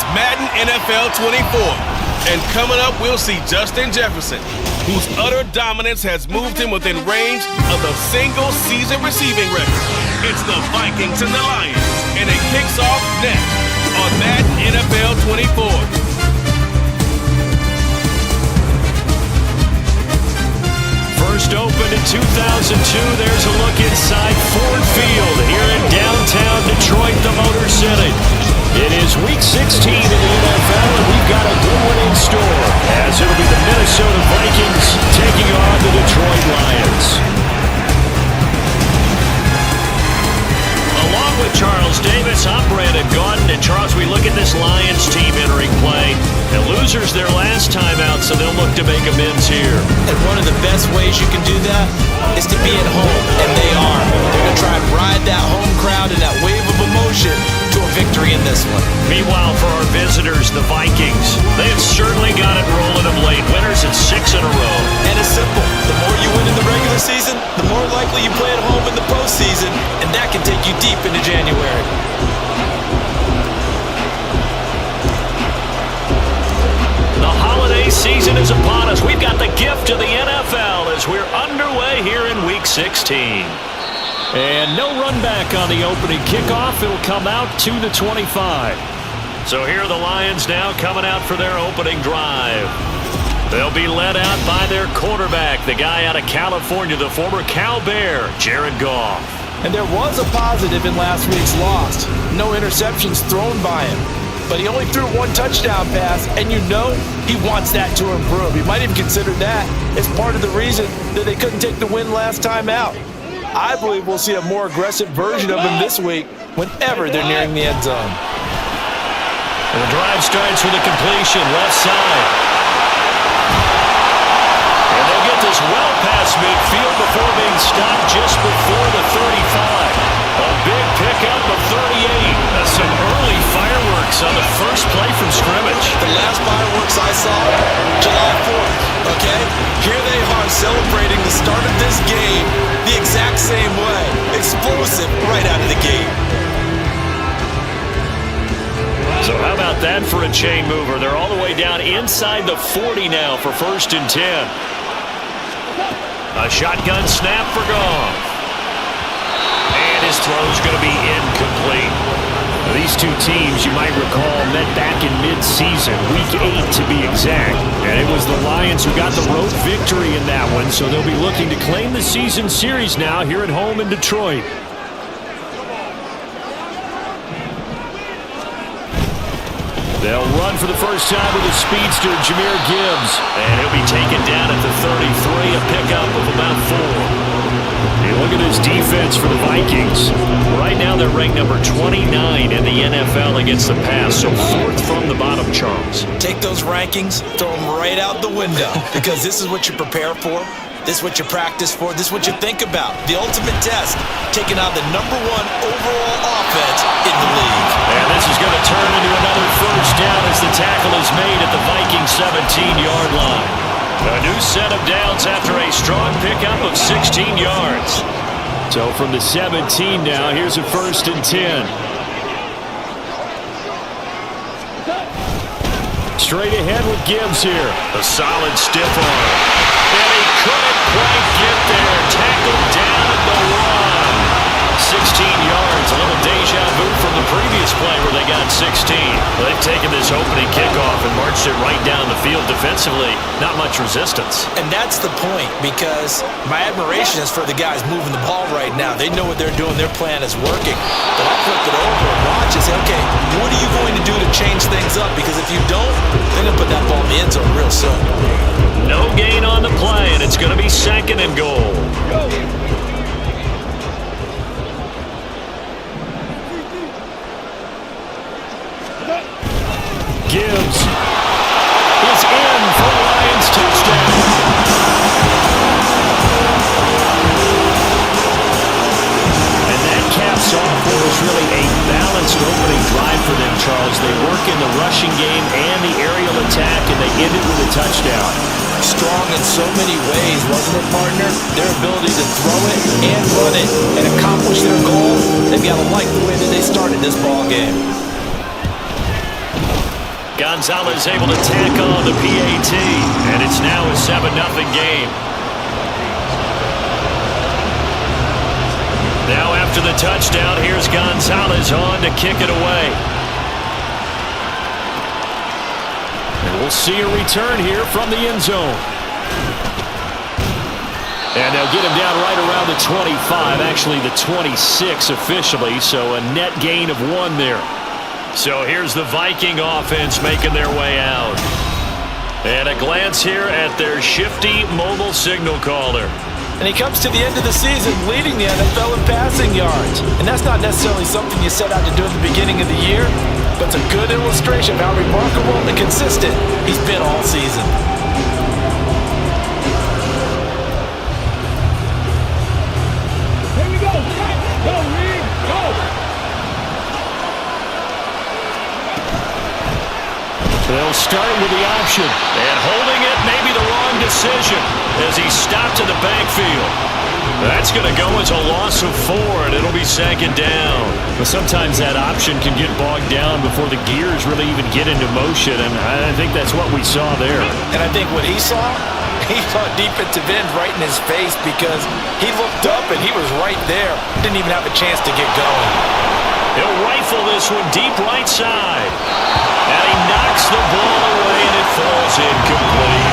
It's Madden NFL 24. And coming up, we'll see Justin Jefferson, whose utter dominance has moved him within range of the single-season receiving record. It's the Vikings and the Lions, and it kicks off next on Madden NFL 24. First opened in 2002, there's a look inside Ford Field here in downtown Detroit, the Motor City. It is Week 16 in the NFL, and we've got a good one in store, as it'll be the Minnesota Vikings taking on the Detroit Lions. Along with Charles Davis, I'm Brandon Gaudin, and Charles, we look at this Lions team entering play. And losers their last time out, so they'll look to make amends here. And one of the best ways you can do that is to be at home, and they are. They're going to try and ride that home crowd and that wave of emotion to a victory in this one. Meanwhile, for our visitors, the Vikings, they have certainly got it rolling of late. Winners at 6 in a row. And it's simple. The more you win in the regular season, the more likely you play at home in the postseason, and that can take you deep into January. The holiday season is upon us. We've got the gift of the NFL as we're underway here in Week 16. And no run back on the opening kickoff. It'll come out to the 25. So here are the Lions now coming out for their opening drive. They'll be led out by their quarterback, the guy out of California, the former Cal Bear, Jared Goff. And there was a positive in last week's loss. No interceptions thrown by him. But he only threw one touchdown pass, and you know he wants that to improve. He might even consider that as part of the reason that they couldn't take the win last time out. I believe we'll see a more aggressive version of him this week whenever they're nearing the end zone. And the drive starts with a completion, left side. And they'll get this well past midfield before being stopped just before the 35. A big pickup of 38. Some early fireworks on the first play from scrimmage. The last fireworks I saw, July 4th, okay? Here they are celebrating the start of this game the exact same way. Explosive right out of the gate. So how about that for a chain mover? They're all the way down inside the 40 now for 1st and 10. A shotgun snap for Goff. His throw's going to be incomplete. Now, these two teams, you might recall, met back in mid-season, Week 8 to be exact. And it was the Lions who got the road victory in that one, so they'll be looking to claim the season series now here at home in Detroit. They'll run for the first time with a speedster, Jahmyr Gibbs. And he'll be taken down at the 33, a pickup of about 4. Hey, look at his defense for the Vikings. Right now they're ranked number 29 in the NFL against the pass, so 4th from the bottom, Charles. Take those rankings, throw them right out the window, because this is what you prepare for. This is what you practice for. This is what you think about. The ultimate test, taking on the #1 overall offense in the league. And this is going to turn into another first down as the tackle is made at the Vikings 17-yard line. A new set of downs after a strong pickup of 16 yards. So from the 17 now, here's a 1st and 10. Straight ahead with Gibbs here. A solid stiff arm. And he couldn't quite get there. Tackled down at the 1. 16 yards, a little deja vu from the previous play where they got 16. They've taken this opening kickoff and marched it right down the field defensively. Not much resistance. And that's the point, because my admiration is for the guys moving the ball right now. They know what they're doing. Their plan is working. But I flip it over and watch and say, okay, what are you going to do to change things up? Because if you don't, they're going to put that ball in the end zone real soon. No gain on the play, and it's going to be 2nd and goal. Gibbs is in for a Lions touchdown. And that caps off what was really a balanced opening drive for them, Charles. They work in the rushing game and the aerial attack, and they ended with a touchdown. Strong in so many ways, wasn't it, partner? Their ability to throw it and run it and accomplish their goal. They've got to like the way that they started this ball game. Gonzalez able to tack on the PAT, and it's now a 7-0 game. Now after the touchdown, here's Gonzalez on to kick it away. And we'll see a return here from the end zone. And they'll get him down right around the 25, actually the 26 officially, so a net gain of 1 there. So here's the Viking offense making their way out. And a glance here at their shifty mobile signal caller. And he comes to the end of the season leading the NFL in passing yards. And that's not necessarily something you set out to do at the beginning of the year, but it's a good illustration of how remarkable and consistent he's been all season. Here we go. Go, Reed. Go. They'll start with the option. And holding it may be the wrong decision as he stopped in the backfield. That's going to go as a loss of 4, and it'll be 2nd down. But sometimes that option can get bogged down before the gears really even get into motion, and I think that's what we saw there. And I think what he saw defensive end right in his face because he looked up and he was right there. Didn't even have a chance to get going. He'll rifle this one deep right side. And he knocks the ball away, and it falls incomplete.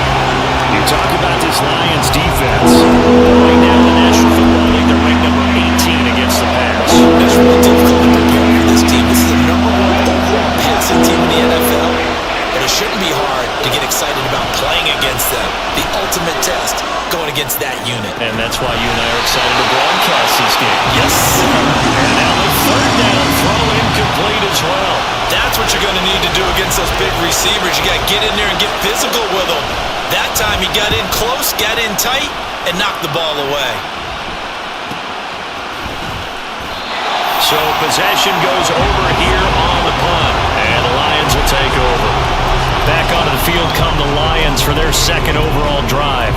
You talk about this Lions defense. Right now in the National Football League, they're ranked number 18 against the pass. It's really difficult to prepare for this team. This is the #1 overall passing team in the NFL. But it shouldn't be hard to get excited about playing against them. The ultimate test going against that unit. And that's why you and I are excited to broadcast this game. Yes. And now the 3rd down throw incomplete as well. That's what you're going to need to do against those big receivers. You got to get in there and get physical with them. That time he got in close, got in tight, and knocked the ball away. So possession goes over here on the punt, and the Lions will take over. Back onto the field come the Lions for their 2nd overall drive.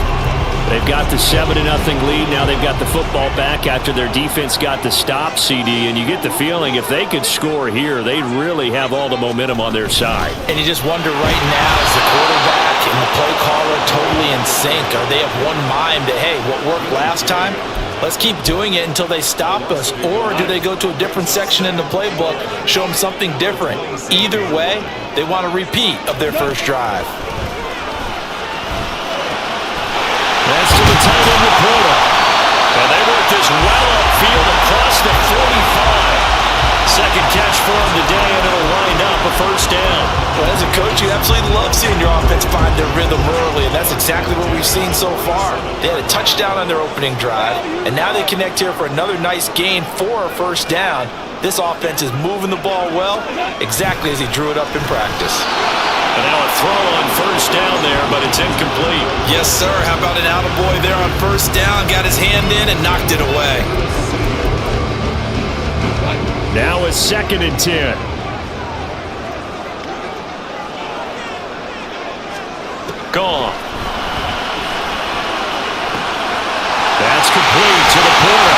They've got the 7-0 lead. Now they've got the football back after their defense got the stop, CD. And you get the feeling if they could score here, they really have all the momentum on their side. And you just wonder right now, is the quarterback and the play caller totally in sync? Are they of one mind that, hey, what worked last time, let's keep doing it until they stop us? Or do they go to a different section in the playbook, show them something different? Either way, they want a repeat of their first drive. That's to the tight end reporter. And they work this well upfield across the 45. Second catch for him today, and it'll wind up a 1st down. Well, as a coach, you absolutely love seeing your offense find their rhythm early, and that's exactly what we've seen so far. They had a touchdown on their opening drive, and now they connect here for another nice gain for a 1st down. This offense is moving the ball well, exactly as he drew it up in practice. And now a throw on 1st down there, but it's incomplete. Yes, sir. How about an attaboy there on 1st down? Got his hand in and knocked it away. Now a 2nd and 10. Gone. That's complete to the corner.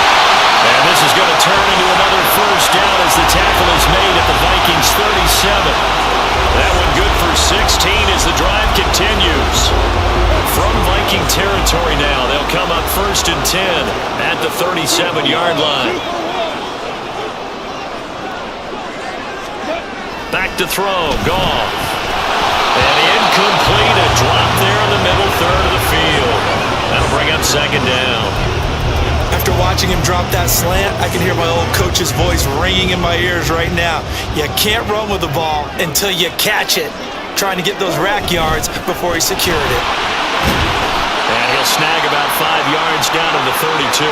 And this is going to turn into another 1st down as the tackle is made at the Vikings 37. That one good for 16 as the drive continues. From Viking territory now, they'll come up 1st and 10 at the 37-yard line. Back to throw, Goff. And incomplete, a drop there in the middle 3rd of the field. That'll bring up 2nd down. After watching him drop that slant, I can hear my old coach's voice ringing in my ears right now. You can't run with the ball until you catch it. Trying to get those rack yards before he secured it. And he'll snag about 5 yards down to the 32.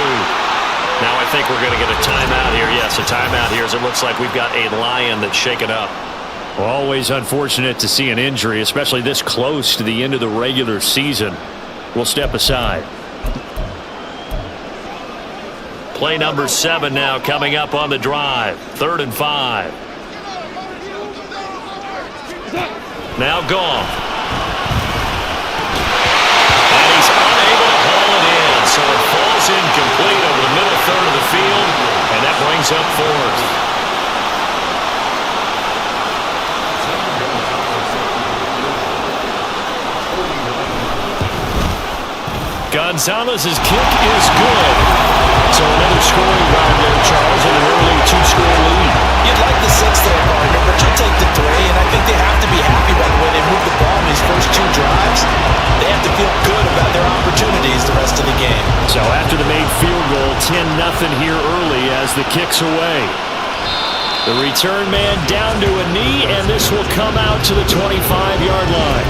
Now I think we're going to get a timeout here. Yes, a timeout here as it looks like we've got a Lion that's shaken up. Well, always unfortunate to see an injury, especially this close to the end of the regular season. We'll step aside. Play number 7 now coming up on the drive. 3rd and 5. Now Goff. And he's unable to haul it in, so it falls incomplete over the middle 3rd of the field, and that brings up 4th. Gonzalez's kick is good. So another scoring drive there, Charles, and an early 2-score lead. You'd like the 6 there, partner, but you'll take the 3, and I think they have to be happy by the way they moved the ball in these first 2 drives. They have to feel good about their opportunities the rest of the game. So after the made field goal, 10-0 here early as the kick's away. The return man down to a knee, and this will come out to the 25-yard line.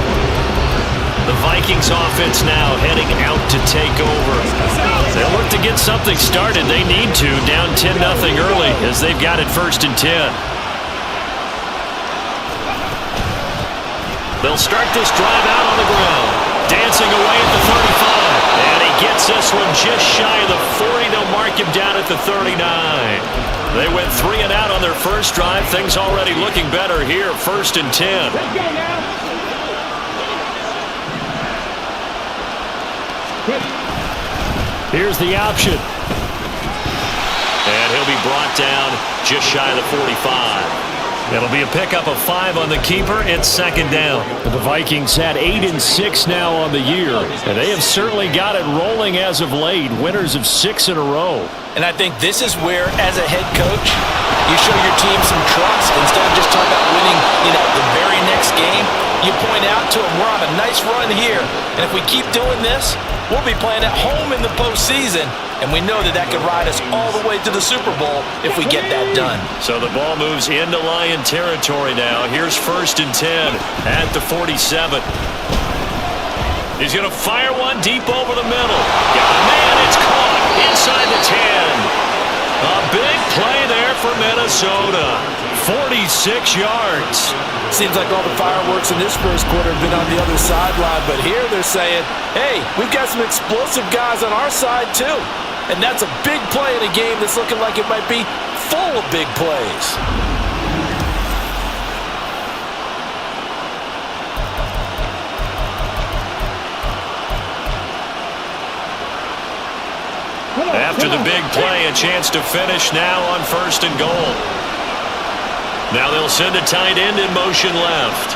The Vikings offense now heading out to take over. They'll look to get something started. They need to, down 10-0 early as they've got it 1st and 10. They'll start this drive out on the ground. Dancing away at the 35. And he gets this one just shy of the 40. They'll mark him down at the 39. They went 3 and out on their first drive. Things already looking better here. 1st and 10. Let's go now. Here's the option. And he'll be brought down just shy of the 45. It'll be a pickup of 5 on the keeper. It's 2nd down. The Vikings had 8 and 6 now on the year, and they have certainly got it rolling as of late. Winners of 6 in a row. And I think this is where, as a head coach, you show your team some trust. Instead of just talking about winning, the very next game, you point out to them, we're on a nice run here. And if we keep doing this, we'll be playing at home in the postseason. And we know that could ride us all the way to the Super Bowl if we get that done. So the ball moves into Lion territory now. Here's 1st and 10 at the 47. He's going to fire one deep over the middle. Man, it's caught inside the 10. A big play there for Minnesota. 46 yards. Seems like all the fireworks in this first quarter have been on the other sideline, but here they're saying, hey, we've got some explosive guys on our side too. And that's a big play in a game that's looking like it might be full of big plays. After the big play, a chance to finish now on 1st and goal. Now they'll send a tight end in motion left.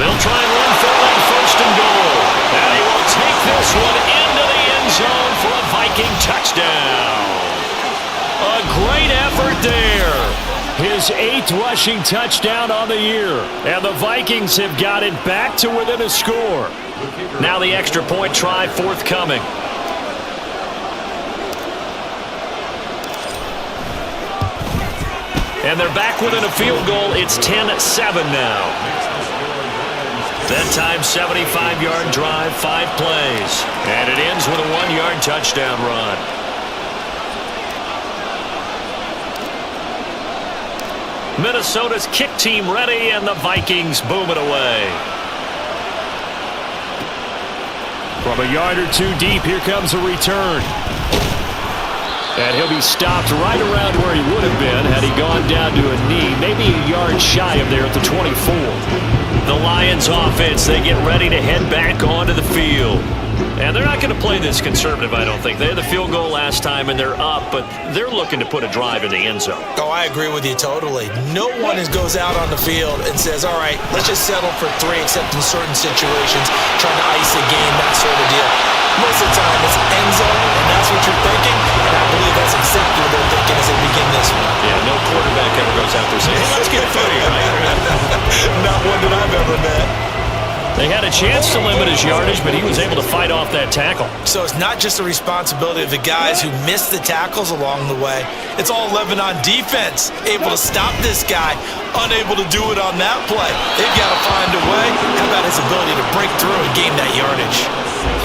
They'll try and run for it on 1st and goal. And he will take this one into the end zone for a Viking touchdown. A great effort there. His 8th rushing touchdown on the year. And the Vikings have got it back to within a score. Now the extra point try forthcoming. And they're back within a field goal. It's 10-7 now. That time, 75-yard drive, 5 plays. And it ends with a 1-yard touchdown run. Minnesota's kick team ready, and the Vikings boom it away. From a yard or 2 deep, here comes a return. And he'll be stopped right around where he would have been had he gone down to a knee, maybe a yard shy of there at the 24. The Lions offense, they get ready to head back onto the field. And they're not going to play this conservative, I don't think. They had the field goal last time, and they're up, but they're looking to put a drive in the end zone. Oh, I agree with you totally. No one goes out on the field and says, all right, let's just settle for 3, except in certain situations, trying to ice a game, that sort of deal. Most of the time, it's end zone, and that's what you're thinking, and I believe that's exactly what they're thinking as they begin this one. Yeah, no quarterback ever goes out there saying, hey, let's get 30, right? Not one that I've ever met. They had a chance to limit his yardage, but he was able to fight off that tackle. So it's not just the responsibility of the guys who missed the tackles along the way. It's all Lebanon defense, able to stop this guy, unable to do it on that play. They've got to find a way. How about his ability to break through and gain that yardage?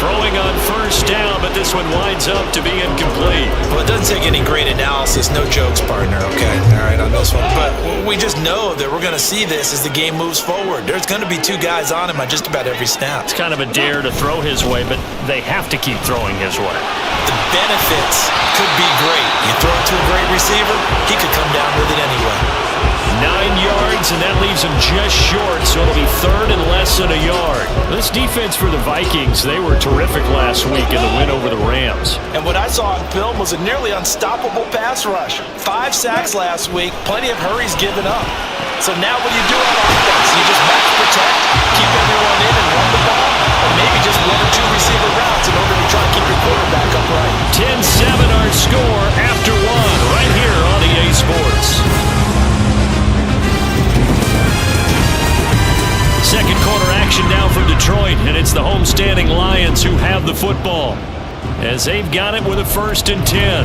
Throwing on first down, but this one winds up to be incomplete. Well, it doesn't take any great analysis. No jokes, partner, okay? All right, on this one. But we just know that we're going to see this as the game moves forward. There's going to be 2 guys on him on just about every snap. It's kind of a dare to throw his way, but they have to keep throwing his way. The benefits could be great. You throw it to a great receiver, he could come down with it anyway. 9 yards, and that leaves him just short, so it'll be 3rd and less than a yard. This defense for the Vikings, they were terrific last week in the win over the Rams. And what I saw on film was a nearly unstoppable pass rush. 5 sacks last week, plenty of hurries given up. So now what do you do on offense? You just match protect, keep everyone in and run the ball, or maybe just 1 or 2 receiver Detroit, and it's the homestanding Lions who have the football as they've got it with a 1st and 10.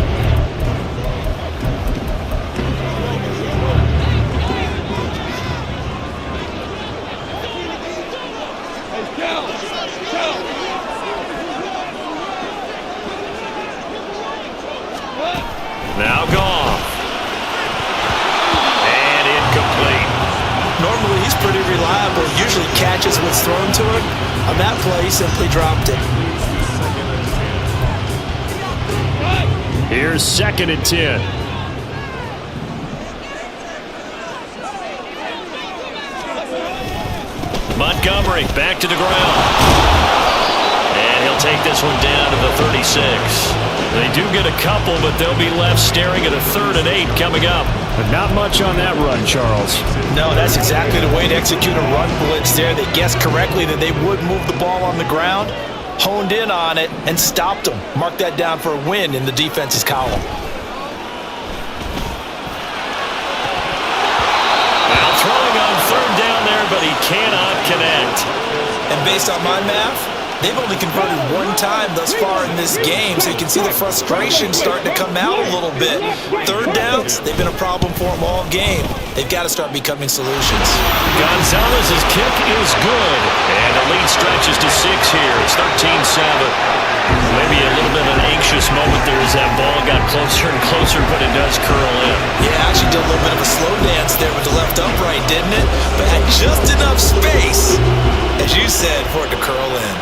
Now Goff. And incomplete. Normally he's pretty reliable, usually catches what's thrown to him. On that play, he simply dropped it. Here's 2nd and 10. Montgomery back to the ground. And he'll take this one down to the 36. They do get a couple, but they'll be left staring at a 3rd and 8 coming up. But not much on that run, Charles. No, that's exactly the way to execute a run blitz there. They guessed correctly that they would move the ball on the ground, honed in on it, and stopped them. Mark that down for a win in the defense's column. Now throwing on 3rd down there, but he cannot connect. And based on my math, they've only converted 1 time thus far in this game, so you can see the frustration starting to come out a little bit. 3rd downs, they've been a problem for them all game. They've got to start becoming solutions. Gonzalez's kick is good, and the lead stretches to 6 here. It's 13-7. Maybe a little bit of an anxious moment there as that ball got closer and closer, but it does curl in. Yeah, actually did a little bit of a slow dance there with the left upright, didn't it? But had just enough space, as you said, for it to curl in.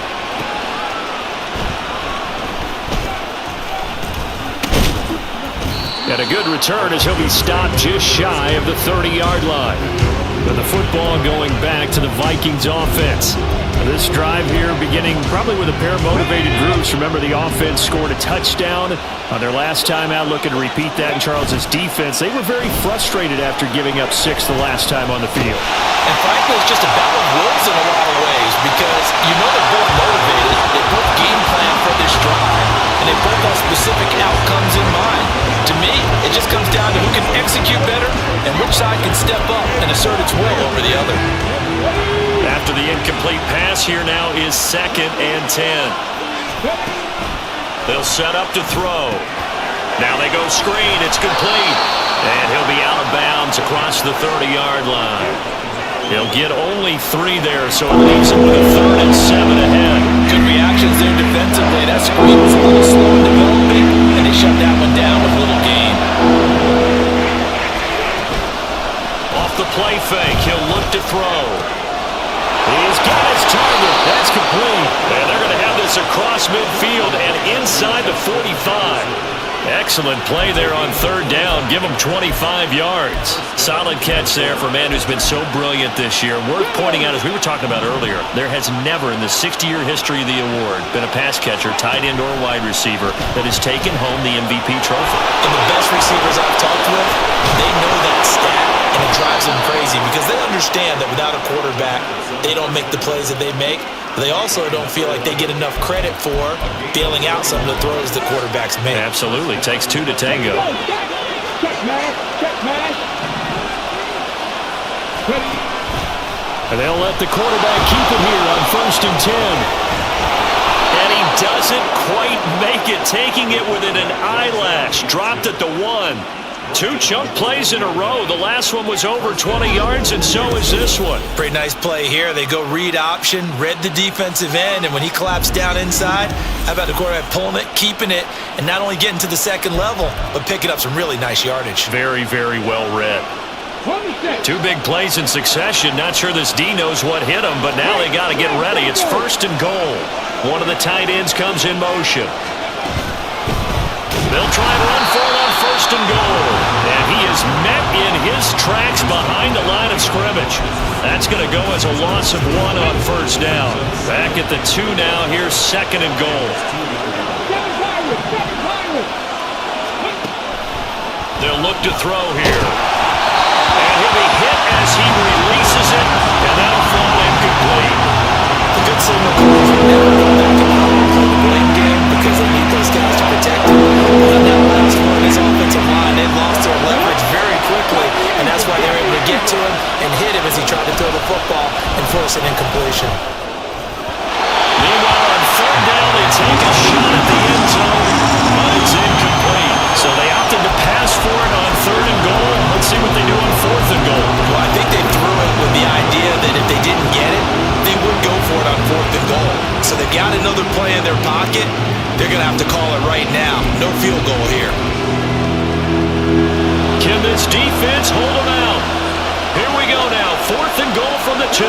And a good return as he'll be stopped just shy of the 30-yard line. With the football going back to the Vikings offense. This drive here beginning probably with a pair of motivated groups. Remember, the offense scored a touchdown on their last time out. Looking to repeat that in Charles's defense. They were very frustrated after giving up 6 the last time on the field. And frankly, it's just a battle of wills in a lot of ways because you know they're both motivated. They both game plan for this drive, and they both have specific outcomes in mind. To me, it just comes down to who can execute better and which side can step up and assert its will over the other. After the incomplete pass, here now is 2nd and 10. They'll set up to throw. Now they go screen. It's complete. And he'll be out of bounds across the 30-yard line. He'll get only 3 there, so it leaves him with a 3rd and 7 ahead. Good reactions there defensively. That screen was a little slow in developing, and they shut that one down with little gain. Off the play fake, he'll look to throw. He's got his target. That's complete. And they're going to have this across midfield and inside the 45. Excellent play there on 3rd down. Give him 25 yards. Solid catch there for a man who's been so brilliant this year. Worth pointing out, as we were talking about earlier, there has never in the 60-year history of the award been a pass catcher, tight end, or wide receiver that has taken home the MVP trophy. And the best receivers I've talked with, they know that stat, and it drives them crazy because they understand that without a quarterback, they don't make the plays that they make. But they also don't feel like they get enough credit for bailing out some of the throws the quarterbacks make. Absolutely. Takes 2 to tango. Check mash. And they'll let the quarterback keep it here on 1st and 10. And he doesn't quite make it, taking it within an eyelash. Dropped at the 1. 2 chunk plays in a row. The last one was over 20 yards, and so is this one. Pretty nice play here. They go read option, read the defensive end, and when he collapsed down inside, how about the quarterback pulling it, keeping it, and not only getting to the 2nd level, but picking up some really nice yardage. Very, very well read. 2 big plays in succession. Not sure this D knows what hit him, but now they got to get ready. It's 1st and goal. One of the tight ends comes in motion. They'll try and run for it on 1st and goal. And he is met in his tracks behind the line of scrimmage. That's going to go as a loss of 1 on 1st down. Back at the 2 now. Here's 2nd and goal. They'll look to throw here. And he'll be hit as he releases it. And that'll fall incomplete. The good signal calls are never go back and play the blame game because they need those guys to protect him. But that last one, his offensive line, they lost their leverage very quickly, and that's why they were able to get to him and hit him as he tried to throw the football and force an incompletion. another play in their pocket, they're going to have to call it right now. No field goal here. Can this defense hold them out? Here we go now. 4th and goal from the 2.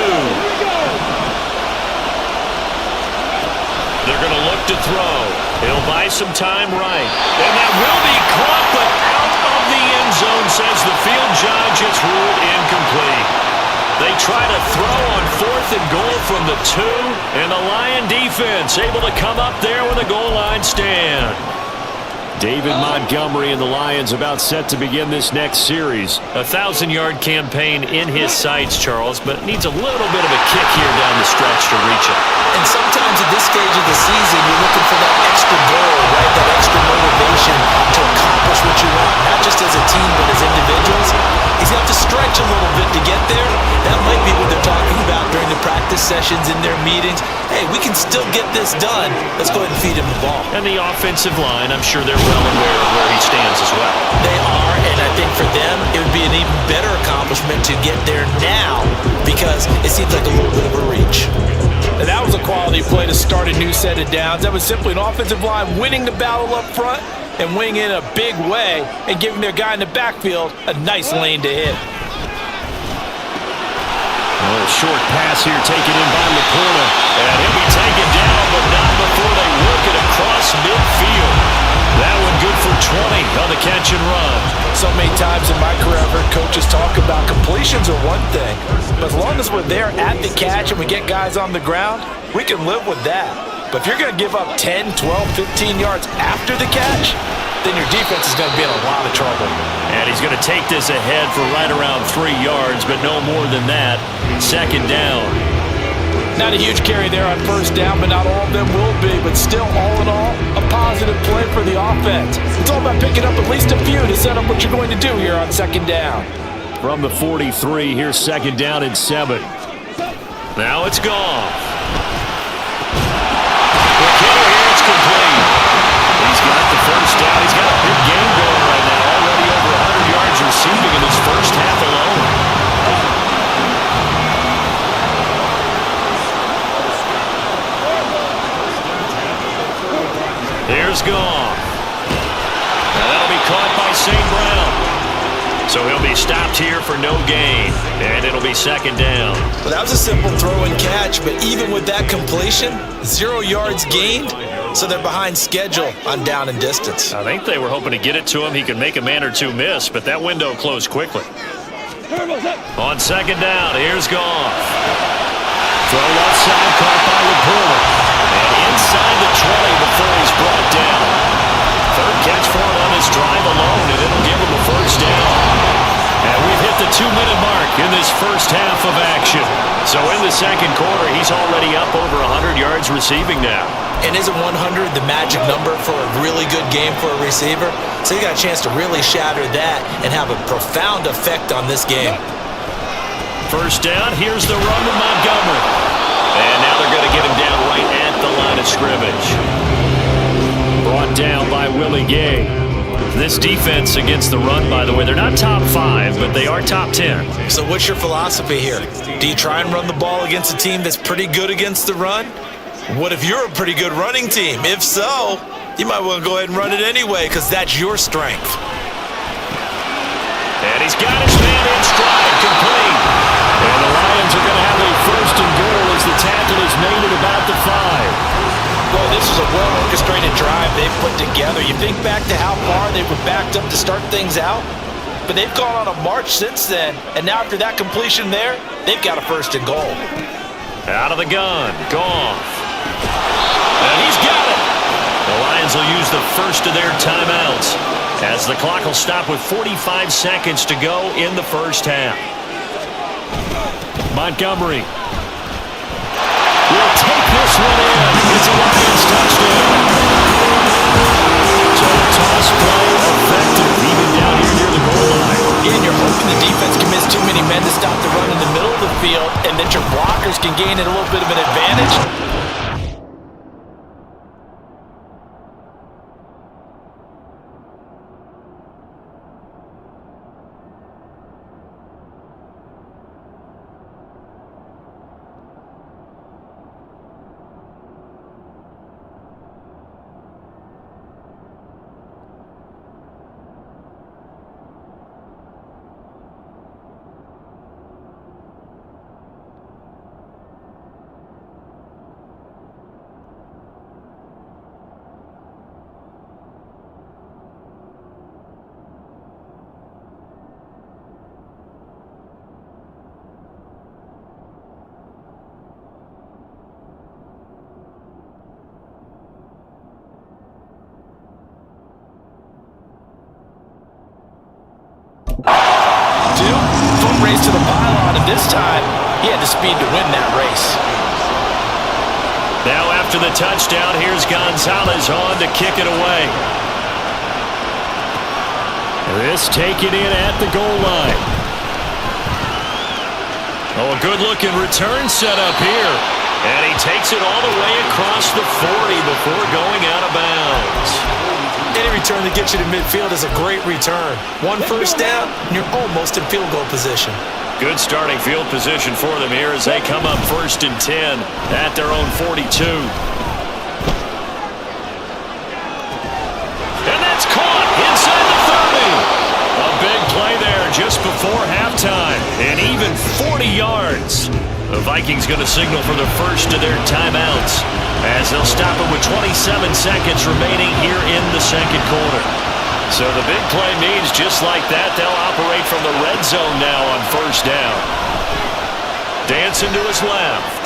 They're going to look to throw. He'll buy some time right. And that will be caught, but out of the end zone, says the field judge. It's ruled incomplete. They try to throw on 4th and goal from the 2, and the Lion defense able to come up there with a goal line stand. David Montgomery and the Lions about set to begin this next series. A 1,000-yard campaign in his sights, Charles, but needs a little bit of a kick here down the stretch to reach it. And sometimes at this stage of the season, you're looking for that extra goal, right? That extra motivation to accomplish what you want, not just as a team, but as individuals. He's got to stretch a little bit to get there. That might be what they're talking about during the practice sessions, in their meetings. Hey, we can still get this done. Let's go ahead and feed him the ball. And the offensive line, I'm sure they're well aware of where he stands as well. They are, and I think for them, it would be an even better accomplishment to get there now, because it seems like a little bit of a reach. And that was a quality play to start a new set of downs. That was simply an offensive line winning the battle up front and winning in a big way and giving their guy in the backfield a nice lane to hit. A short pass here taken in by Laporta. And he'll be taken down, but not before they work it across midfield. That one good for 20 on the catch and run. So many times in my career, I've heard coaches talk about completions are one thing, but as long as we're there at the catch and we get guys on the ground, we can live with that. But if you're going to give up 10, 12, 15 yards after the catch, then your defense is going to be in a lot of trouble. And he's going to take this ahead for right around 3 yards, but no more than that. 2nd down. Not a huge carry there on 1st down, but not all of them will be. But still, all in all, a positive play for the offense. It's all about picking up at least a few to set up what you're going to do here on 2nd down. From the 43, here's 2nd down and 7. Now it's gone. It's complete. He's got the 1st down. He's got a big game going right now. Already over 100 yards receiving in his 1st half alone. Here's Goff. And that'll be caught by St. Brown. So he'll be stopped here for no gain. And it'll be 2nd down. Well, that was a simple throw and catch, but even with that completion, 0 yards gained. So they're behind schedule on down and distance. I think they were hoping to get it to him. He could make a man or two miss, but that window closed quickly. On 2nd down, here's Goff. Throw left side, caught by Laporta. And inside the 20 before he's brought down. 3rd catch for him on his drive alone, and it'll give him a 1st down. And we've hit the 2-minute mark in this 1st half of action. So in the 2nd quarter, he's already up over 100 yards receiving now. And isn't 100 the magic number for a really good game for a receiver? So you got a chance to really shatter that and have a profound effect on this game. 1st down, here's the run to Montgomery. And now they're going to get him down right at the line of scrimmage. Brought down by Willie Gay. This defense against the run, by the way, they're not top 5, but they are top 10. So what's your philosophy here? Do you try and run the ball against a team that's pretty good against the run? What if you're a pretty good running team? If so, you might want to go ahead and run it anyway, because that's your strength. And he's got his man in stride, complete. And the Lions are going to have a 1st and goal as the tackle is made at about the 5. Well, this is a well-orchestrated drive they've put together. You think back to how far they were backed up to start things out, but they've gone on a march since then, and now after that completion there, they've got a 1st and goal. Out of the gun, Goff. And he's got it. The Lions will use the 1st of their timeouts as the clock will stop with 45 seconds to go in the 1st half. Montgomery will take this one in. It's a Lions touchdown. So toss play effective, even down here near the goal line. And you're hoping the defense can miss too many men to stop the run in the middle of the field, and that your blockers can gain a little bit of an advantage. race to the pylon, and this time he had the speed to win that race. Now after the touchdown, here's Gonzalez on to kick it away. This taken in at the goal line. Oh, a good-looking return set up here. And he takes it all the way across the 40 before going out of bounds. Any return that gets you to midfield is a great return. One first down, and you're almost in field goal position. Good starting field position for them here as they come up 1st and 10 at their own 42. And that's caught inside the 30. A big play there just before halftime. And even 40 yards. The Vikings going to signal for the first of their timeouts as they'll stop it with 27 seconds remaining here in the second quarter. So the big play means just like that, they'll operate from the red zone now on 1st down. Dancing to his left.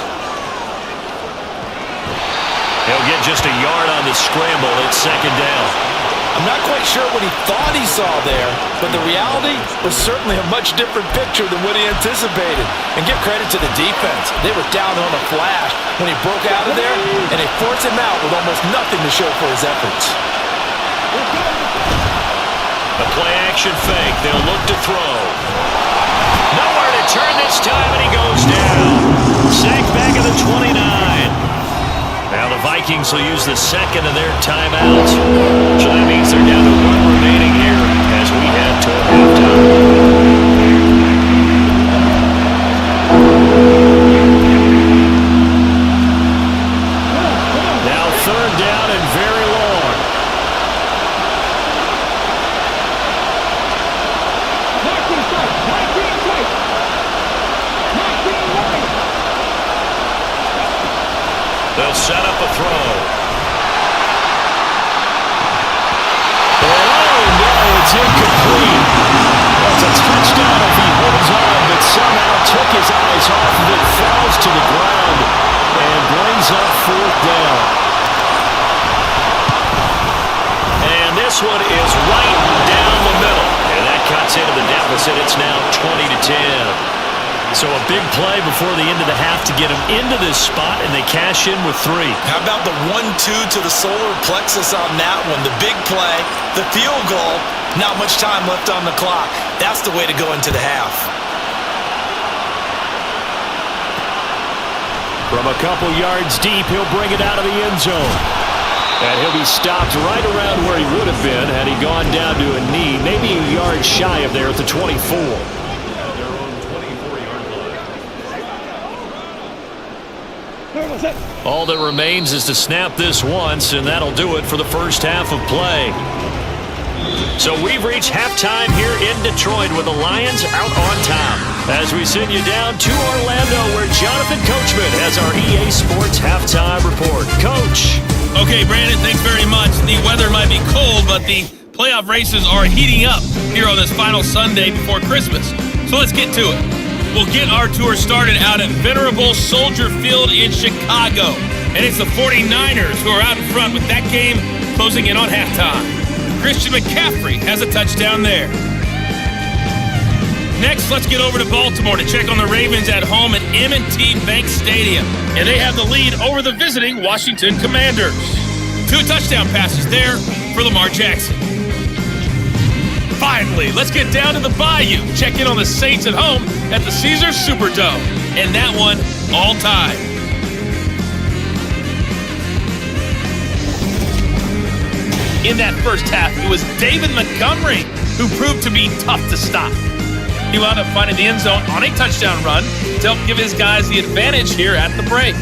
He'll get just a yard on the scramble. It's 2nd down. I'm not quite sure what he thought he saw there, but the reality was certainly a much different picture than what he anticipated. And give credit to the defense. They were down on a flash when he broke out of there, and they forced him out with almost nothing to show for his efforts. A play-action fake. They'll look to throw. Nowhere to turn this time, and he goes down. Sacked back at the 29. Now the Vikings will use the second of their timeouts. So that means they're down to 1 remaining here as we head toward halftime. Now 3rd down and very long. They'll set up a throw. Oh, no, it's incomplete. That's a touchdown if he holds on, but somehow took his eyes off of it, falls to the ground, and brings up 4th down. And this one is right down the middle. And that cuts into the deficit. It's now 20-10. So a big play before the end of the half to get them into this spot, and they cash in with 3. How about the 1-2 to the solar plexus on that one? The big play, the field goal, not much time left on the clock. That's the way to go into the half. From a couple yards deep, he'll bring it out of the end zone. And he'll be stopped right around where he would have been had he gone down to a knee, maybe a yard shy of there at the 24. All that remains is to snap this once, and that'll do it for the first half of play. So we've reached halftime here in Detroit with the Lions out on top. As we send you down to Orlando, where Jonathan Coachman has our EA Sports halftime report. Coach. Okay, Brandon, thanks very much. The weather might be cold, but the playoff races are heating up here on this final Sunday before Christmas. So let's get to it. We'll get our tour started out at Venerable Soldier Field in Chicago. And it's the 49ers who are out in front with that game closing in on halftime. Christian McCaffrey has a touchdown there. Next, let's get over to Baltimore to check on the Ravens at home at M&T Bank Stadium. And they have the lead over the visiting Washington Commanders. 2 touchdown passes there for Lamar Jackson. Finally, let's get down to the Bayou. Check in on the Saints at home at the Caesars Superdome. And that one, all tied. In that first half, it was David Montgomery who proved to be tough to stop. He wound up finding the end zone on a touchdown run to help give his guys the advantage here at the break.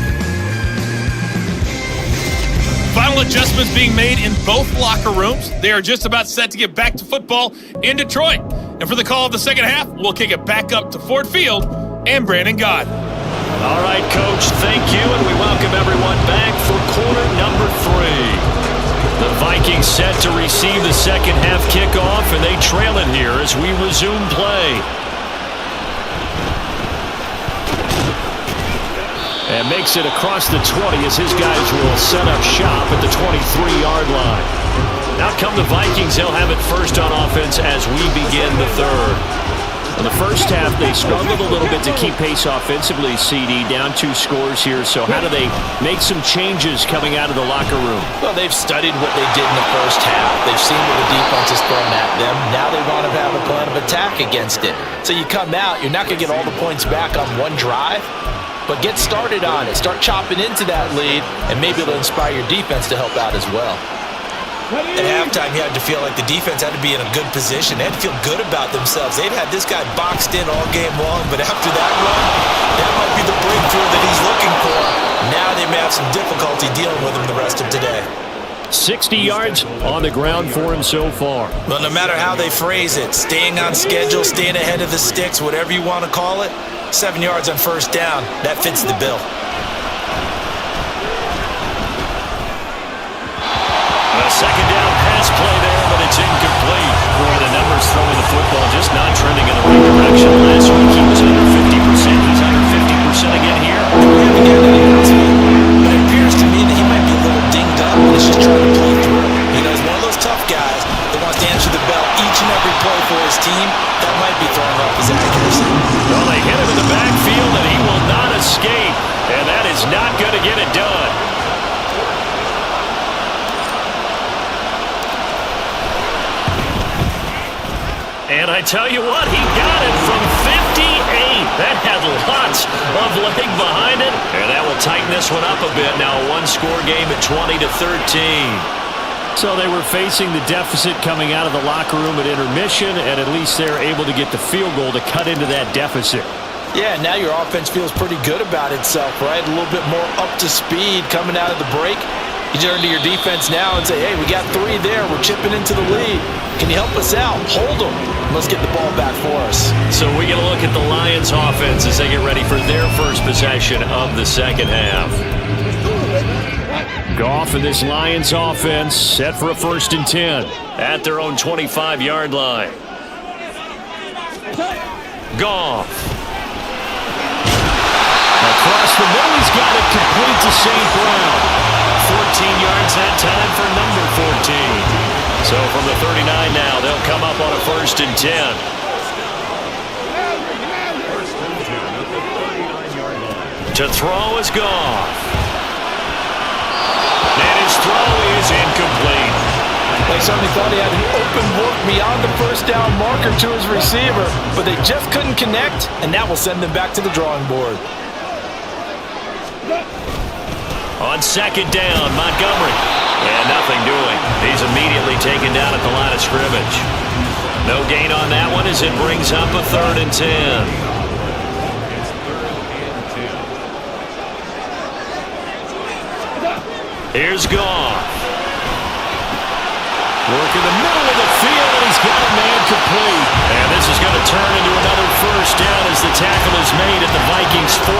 Final adjustments being made in both locker rooms. They are just about set to get back to football in Detroit. And for the call of the second half, we'll kick it back up to Ford Field and Brandon Gott. All right, Coach, thank you, and we welcome everyone back for quarter number 3. The Vikings set to receive the second half kickoff, and they trail it here as we resume play. And makes it across the 20 as his guys will set up shop at the 23-yard line. Now come the Vikings. They'll have it first on offense as we begin the third. In the first half, they struggled a little bit to keep pace offensively, CD, down 2 scores here. So how do they make some changes coming out of the locker room? Well, they've studied what they did in the first half. They've seen what the defense has thrown at them. Now they want to have a plan of attack against it. So you come out, you're not going to get all the points back on one drive, but get started on it. Start chopping into that lead, and maybe it'll inspire your defense to help out as well. At halftime, you had to feel like the defense had to be in a good position. They had to feel good about themselves. They'd had this guy boxed in all game long, but after that run, that might be the breakthrough that he's looking for. Now they may have some difficulty dealing with him the rest of today. 60 yards on the ground for him so far. Well, no matter how they phrase it, staying on schedule, staying ahead of the sticks, whatever you want to call it, 7 yards on first down, that fits the bill. A second down pass play there, but it's incomplete. Boy, the numbers throwing the football just not trending in the right direction. Last week he was under 50%. He's under 50% again here. We haven't got any announcement, but it appears to me that he might be a little dinged up and is just trying to play through. You know, he's one of those tough guys that wants to answer the bell each and every play for his team. That might be throwing off his accuracy. Well, they hit him in the backfield, and he will not escape, and that is not going to get it done. And I tell you what, he got it from 58. That had lots of leg behind it. And that will tighten this one up a bit. Now a one-score game at 20-13. So they were facing the deficit coming out of the locker room at intermission, and at least they're able to get the field goal to cut into that deficit. Yeah, now your offense feels pretty good about itself, right? A little bit more up to speed coming out of the break. You turn to your defense now and say, hey, we got 3 there. We're chipping into the lead. Can you help us out? Hold them. Let's get the ball back for us. So we get a look at the Lions offense as they get ready for their first possession of the second half. Goff and this Lions offense set for a 1st and 10 at their own 25-yard line. Goff. Across the middle, he's got it complete to St. Brown. 14 yards that time for number 14. So from the 39 now, they'll come up on a 1st and 10. To throw is Goff. And his throw is incomplete. They certainly thought he had an open look beyond the first down marker to his receiver, but they just couldn't connect, and that will send them back to the drawing board. On 2nd down, Montgomery. And nothing doing. He's immediately taken down at the line of scrimmage. No gain on that one as it brings up a 3rd and 10. Here's Goff. Working the middle of the field, and he's got a man complete. And this is going to turn into another 1st down as the tackle is made at the Vikings 40.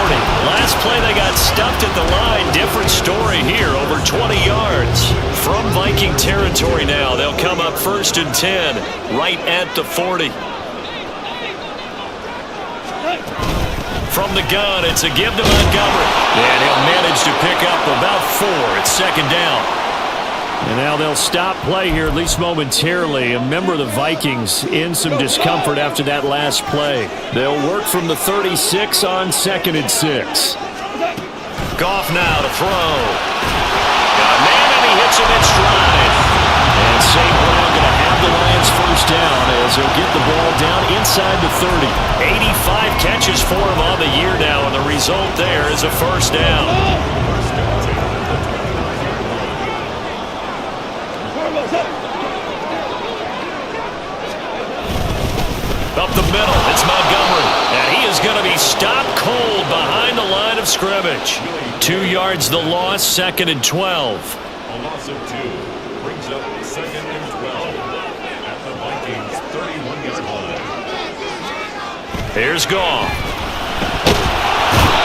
Last play they got stuffed at the line. Different story here, over 20 yards. From Viking territory now, they'll come up 1st and 10, right at the 40. From the gun, it's a give to Montgomery. And he'll manage to pick up about 4 at 2nd down. And now they'll stop play here, at least momentarily. A member of the Vikings in some discomfort after that last play. They'll work from the 36 on 2nd and 6. Goff now to throw. Got a man, and he hits him in stride. And St. Brown going to have the Lions 1st down as he'll get the ball down inside the 30. 85 catches for him on the year now, and the result there is a 1st down. Up the middle, it's Montgomery, and he is going to be stopped cold behind the line of scrimmage. 2 yards the loss, 2nd and 12. A loss of 2 brings up 2nd and 12 at the Vikings 31-yard line. Here's Goff.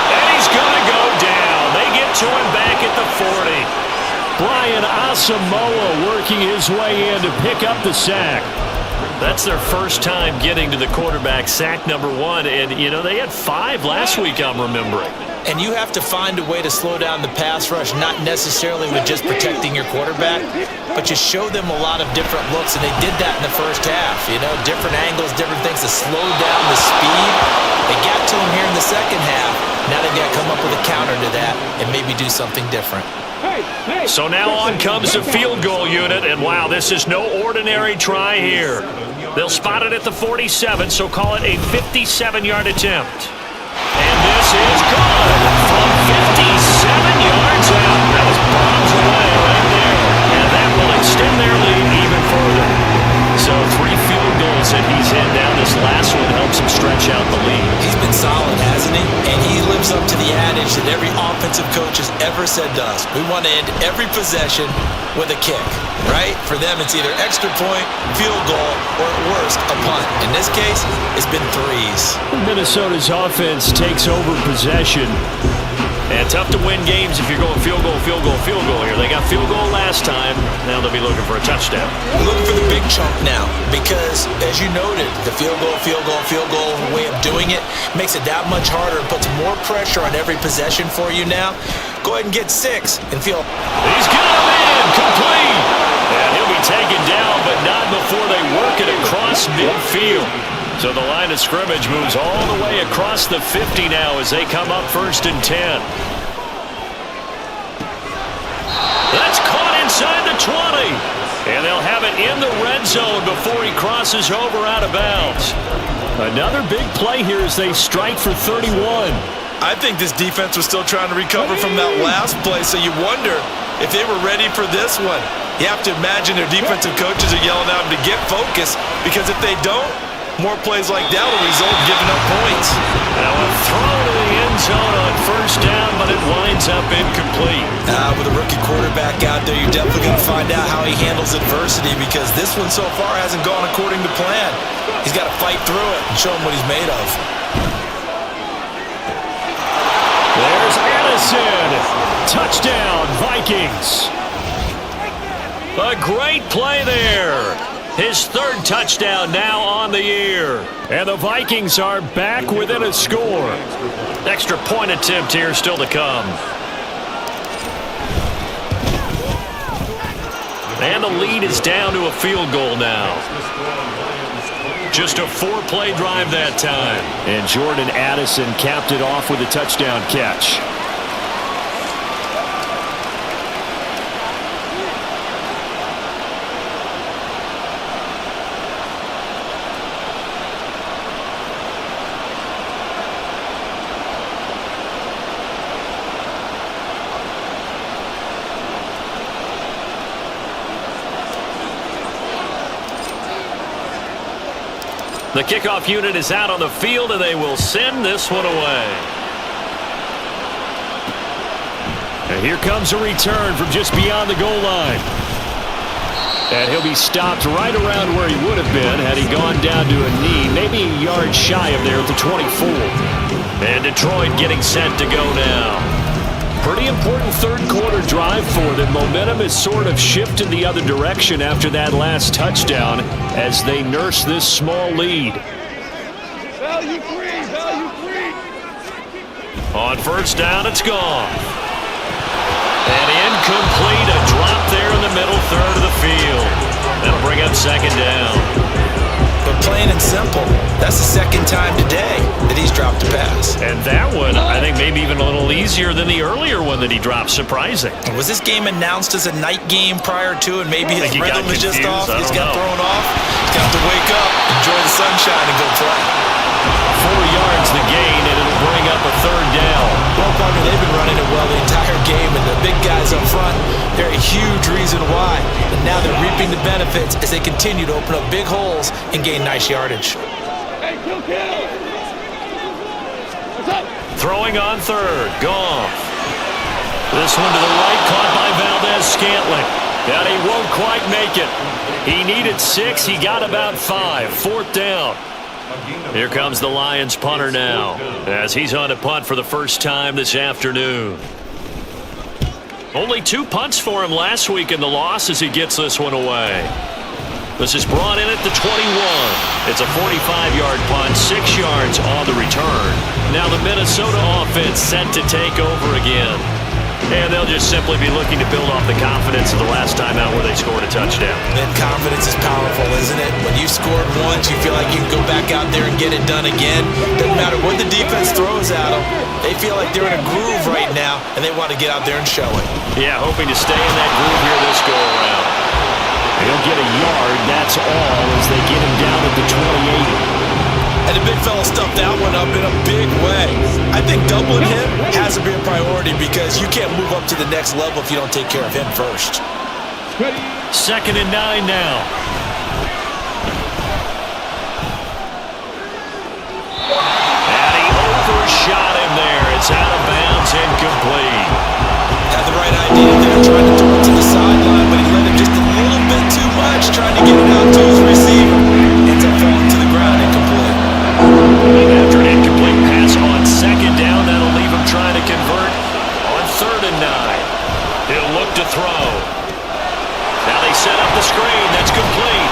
And he's going to go down. They get to him back at the 40. Brian Asamoah working his way in to pick up the sack. That's their first time getting to the quarterback, sack number 1. And, you know, they had 5 last week, I'm remembering. And you have to find a way to slow down the pass rush, not necessarily with just protecting your quarterback, but you show them a lot of different looks, and they did that in the first half. You know, different angles, different things to slow down the speed. They got to him here in the second half. Now they've got to come up with a counter to that and maybe do something different. So now on comes the field goal unit, and wow, this is no ordinary try here. They'll spot it at the 47, so call it a 57-yard attempt. And this is good from 57 yards out. That was bombs away right there, and that will extend their lead even further. So 3 field goals that he's in now. This last one helps him stretch out the lead. He's been solid, hasn't he? And he lives up to the adage that every offensive coach has ever said to us. We want to end every possession with a kick, right? For them, it's either extra point, field goal, or at worst, a punt. In this case, it's been 3s. Minnesota's offense takes over possession. And tough to win games if you're going field goal, field goal, field goal here. They got field goal last time. Now they'll be looking for a touchdown. Looking for the big chunk now because, as you noted, the field goal way of doing it makes it that much harder and puts more pressure on every possession for you now. Go ahead and get 6 and feel. He's got him in, complete. And he'll be taken down, but not before they work it across midfield. So the line of scrimmage moves all the way across the 50 now as they come up 1st and 10. That's caught inside the 20. And they'll have it in the red zone before he crosses over out of bounds. Another big play here as they strike for 31. I think this defense was still trying to recover from that last play, so you wonder if they were ready for this one. You have to imagine their defensive coaches are yelling at them to get focused, because if they don't, more plays like that will result in giving up points. Now a throw to the end zone on 1st down, but it winds up incomplete. With a rookie quarterback out there, you're definitely going to find out how he handles adversity, because this one so far hasn't gone according to plan. He's got to fight through it and show him what he's made of. There's Addison. Touchdown, Vikings. A great play there. His 3rd touchdown now on the year. And the Vikings are back within a score. Extra point attempt here still to come. And the lead is down to a field goal now. Just a 4-play drive that time. And Jordan Addison capped it off with a touchdown catch. The kickoff unit is out on the field, and they will send this one away. And here comes a return from just beyond the goal line. And he'll be stopped right around where he would have been had he gone down to a knee, maybe a yard shy of there at the 24. And Detroit getting set to go now. Pretty important 3rd quarter drive for them. Momentum has sort of shifted the other direction after that last touchdown as they nurse this small lead. Value free. On 1st down, it's gone. And incomplete, a drop there in the middle 3rd of the field. That'll bring up 2nd down. But plain and simple, that's the 2nd time today that he's dropped a pass. And that one, I think, maybe even a little easier than the earlier one that he dropped. Surprising. Was this game announced as a night game prior to, and maybe his rhythm is just off? He's got thrown off. He's got to wake up, enjoy the sunshine, and go play. 4 yards the gain, and it'll bring up a 3rd down. Well, partner, they've been running it well the entire game, and the big guys up front, they're a huge reason why. And now they're reaping the benefits as they continue to open up big holes and gain nice yardage. Hey, kill. Throwing on 3rd, Goff. This one to the right, caught by Valdez-Scantling. And he won't quite make it. He needed 6, he got about 5. 4th down. Here comes the Lions punter now, as he's on a punt for the first time this afternoon. Only 2 punts for him last week in the loss as he gets this one away. This is brought in at the 21. It's a 45-yard punt, 6 yards on the return. Now the Minnesota offense set to take over again. And they'll just simply be looking to build off the confidence of the last time out where they scored a touchdown. Then confidence is powerful, isn't it? When you scored once, you feel like you can go back out there and get it done again. Doesn't matter what the defense throws at them. They feel like they're in a groove right now, and they want to get out there and show it. Yeah, hoping to stay in that groove here this go-around. He'll get a yard, that's all, as they get him down at the 28. And the big fella stuffed that one up in a big way. I think doubling him has to be a priority because you can't move up to the next level if you don't take care of him first. 2nd and 9 now. And he overshot him there. It's out of bounds, incomplete. Had the right idea there, trying to throw it to the sideline, but he let it just a little bit too much, trying to get it out to his receiver. Ends up falling to the ground, incomplete. After an incomplete pass on 2nd down, that'll leave him trying to convert on 3rd and 9. He'll look to throw. Now they set up the screen. That's complete.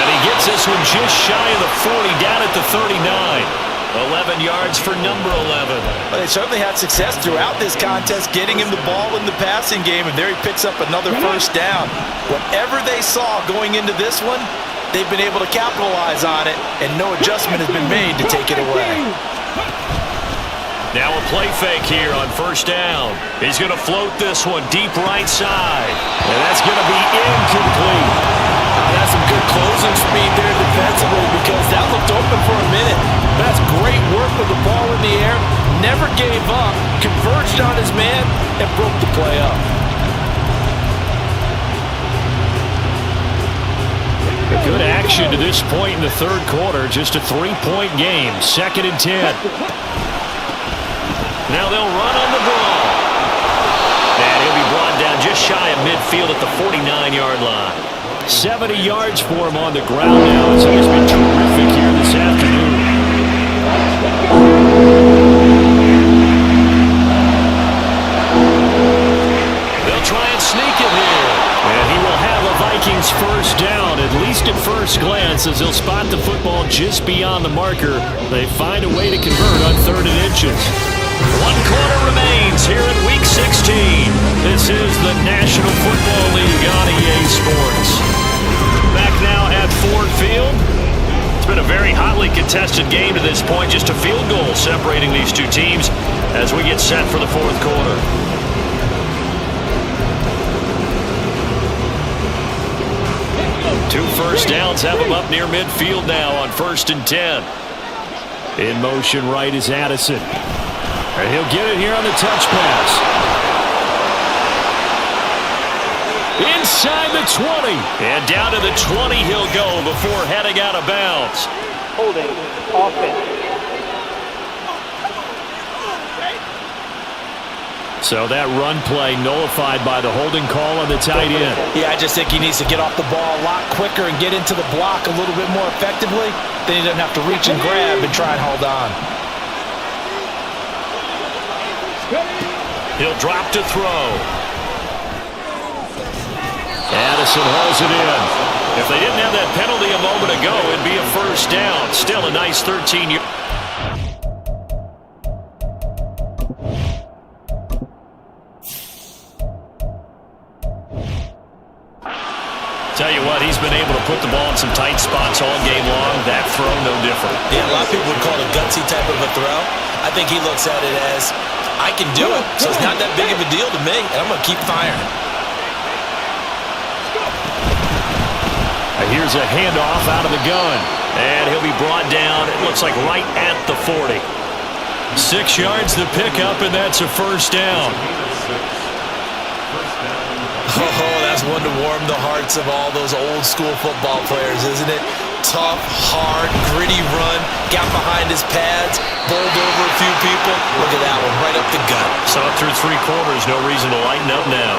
And he gets this one just shy of the 40, down at the 39. 11 yards for number 11. Well, they certainly had success throughout this contest, getting him the ball in the passing game, and there he picks up another 1st down. Whatever they saw going into this one, they've been able to capitalize on it, and no adjustment has been made to take it away. Now a play fake here on 1st down. He's going to float this one deep right side. And that's going to be incomplete. That's some good closing speed there defensively because that looked open for a minute. That's great work with the ball in the air. Never gave up, converged on his man, and broke the play up. Good action to this point in the 3rd quarter. Just a 3-point game. 2nd and 10. Now they'll run on the ball. And he'll be brought down just shy of midfield at the 49-yard line. 70 yards for him on the ground now. It's always been terrific here this afternoon. They'll try and sneak it here. And he will have a Vikings 1st down, at least at first glance, as he'll spot the football just beyond the marker. They find a way to convert on 3rd and inches. 1 quarter remains here in Week 16. This is the National Football League on EA Sports. Back now at Ford Field. It's been a very hotly contested game to this point. Just a field goal separating these two teams as we get set for the 4th quarter. Two 1st downs have him up near midfield now on 1st and 10. In motion right is Addison. And he'll get it here on the touch pass. Inside the 20. And down to the 20 he'll go before heading out of bounds. Holding offense. So that run play nullified by the holding call on the tight end. Yeah, I just think he needs to get off the ball a lot quicker and get into the block a little bit more effectively. Then he doesn't have to reach and grab and try and hold on. He'll drop to throw. Addison hauls it in. If they didn't have that penalty a moment ago, it'd be a 1st down. Still a nice 13-yard. Tell you what, he's been able to put the ball in some tight spots all game long. That throw, no different. Yeah, a lot of people would call it a gutsy type of a throw. I think he looks at it as, I can do it, so it's not that big of a deal to me, and I'm going to keep firing. Here's a handoff out of the gun. And he'll be brought down, it looks like right at the 40. 6 yards to pick up, and that's a 1st down. Oh, that's one to warm the hearts of all those old school football players, isn't it? Tough, hard, gritty run, got behind his pads, bowled over a few people. Look at that one, right up the gut. Saw it through 3 quarters, no reason to lighten up now.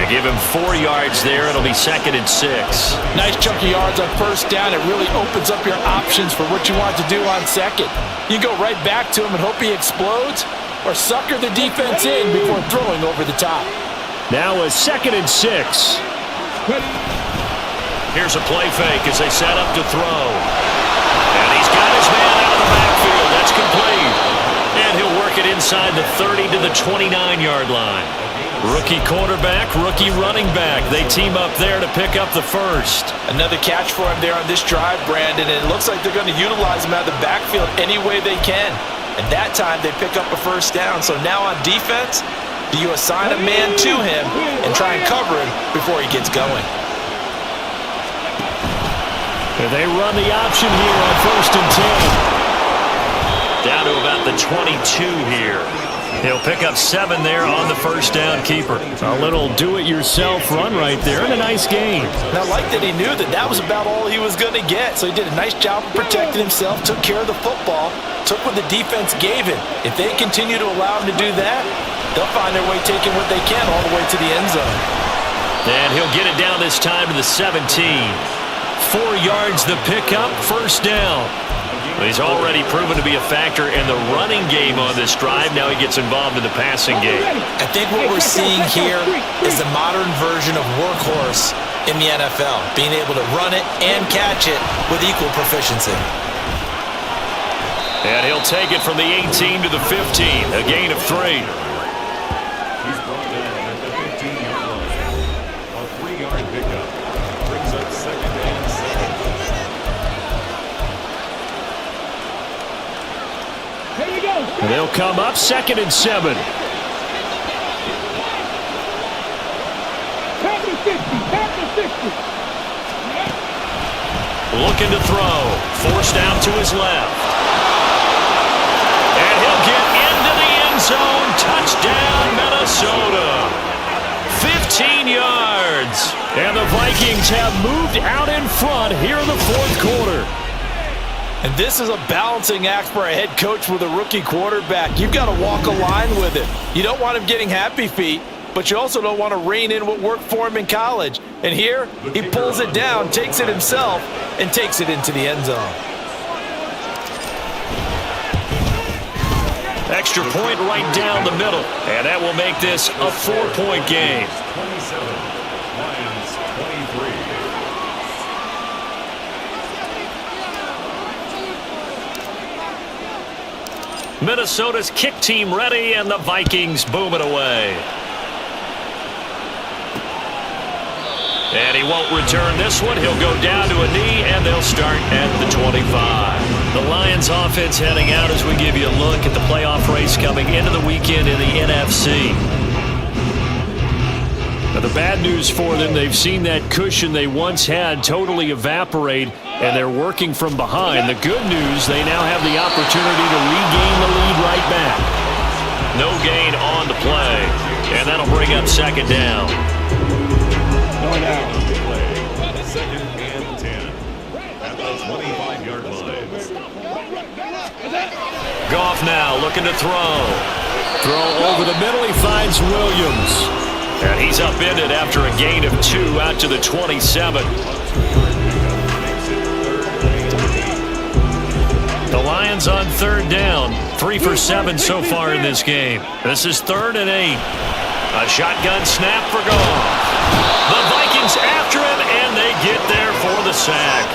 Give him 4 yards there. It'll be 2nd and 6. Nice chunk of yards on 1st down. It really opens up your options for what you want to do on 2nd. You go right back to him and hope he explodes, or sucker the defense in before throwing over the top. Now a 2nd and 6. Here's a play fake as they set up to throw. And he's got his man out of the backfield. That's complete. And he'll work it inside the 30 to the 29-yard line. Rookie quarterback, rookie running back. They team up there to pick up the first. Another catch for him there on this drive, Brandon, and it looks like they're going to utilize him out of the backfield any way they can. And that time they pick up a first down. So now on defense, do you assign a man to him and try and cover him before he gets going? They run the option here on 1st and 10. Down to about the 22 here. He'll pick up 7 there on the first down keeper. A little do-it-yourself run right there and a nice game. And I like that he knew that that was about all he was going to get. So he did a nice job of protecting himself, took care of the football, took what the defense gave him. If they continue to allow him to do that, they'll find their way taking what they can all the way to the end zone. And he'll get it down this time to the 17. 4 yards the pickup, first down. He's already proven to be a factor in the running game on this drive. Now he gets involved in the passing game. I think what we're seeing here is the modern version of workhorse in the NFL, being able to run it and catch it with equal proficiency. And he'll take it from the 18 to the 15, a gain of 3. He's brought down at the 15-yard line. A 3-yard pickup brings up 2nd and 7. They'll come up 2nd and 7. Looking to throw. Forced out to his left. And he'll get into the end zone. Touchdown, Minnesota. 15 yards. And the Vikings have moved out in front here in the 4th quarter. And this is a balancing act for a head coach with a rookie quarterback. You've got to walk a line with it. You don't want him getting happy feet, but you also don't want to rein in what worked for him in college. And here, he pulls it down, takes it himself, and takes it into the end zone. Extra point right down the middle. And that will make this a 4-point game. 27, Lions 23. Minnesota's kick team ready, and the Vikings boom it away. And he won't return this one. He'll go down to a knee, and they'll start at the 25. The Lions offense heading out as we give you a look at the playoff race coming into the weekend in the NFC. Now the bad news for them, they've seen that cushion they once had totally evaporate, and they're working from behind. The good news, they now have the opportunity to regain the lead right back. No gain on the play, and that'll bring up 2nd down. Play. 2nd and 10 at the 25-yard line. Goff now looking to throw. Throw over the middle, he finds Williams. And he's upended after a gain of 2 out to the 27. The Lions on 3rd down. 3 for 7 so far in this game. This is 3rd and 8. A shotgun snap for Goff. The Vikings after him, and they get there for the sack.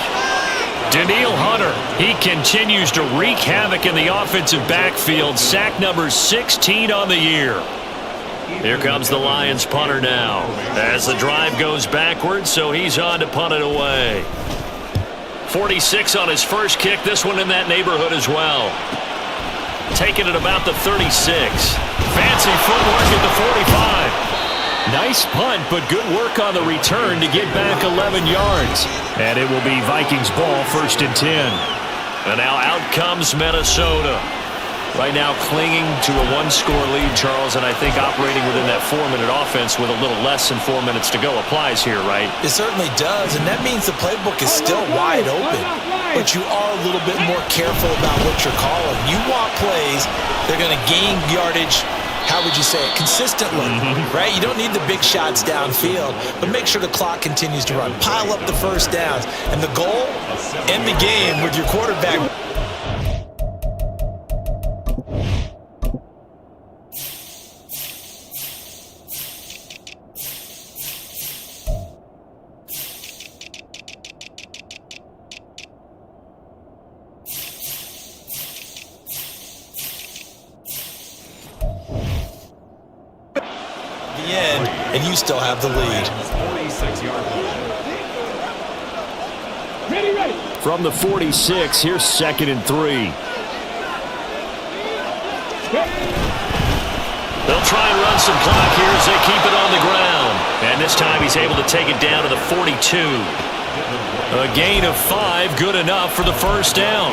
Danielle Hunter, he continues to wreak havoc in the offensive backfield. Sack number 16 on the year. Here comes the Lions punter now as the drive goes backwards, so he's on to punt it away. 46 on his first kick. This one in that neighborhood as well. Taking it about the 36. Fancy footwork at the 45. Nice punt, but good work on the return to get back 11 yards. And it will be Vikings ball, 1st and 10. And now out comes Minnesota. Right now clinging to a 1-score lead, Charles, and I think operating within that 4-minute offense with a little less than 4 minutes to go applies here, right? It certainly does, and that means the playbook is still wide open. But you are a little bit more careful about what you're calling. You want plays that are going to gain yardage, how would you say it, consistently, right? You don't need the big shots downfield, but make sure the clock continues to run. Pile up the first downs, and the goal, end the game with your quarterback. and you still have the lead. 46-yard line. From the 46, here's 2nd and 3. They'll try and run some clock here as they keep it on the ground. And this time he's able to take it down to the 42. A gain of 5, good enough for the first down.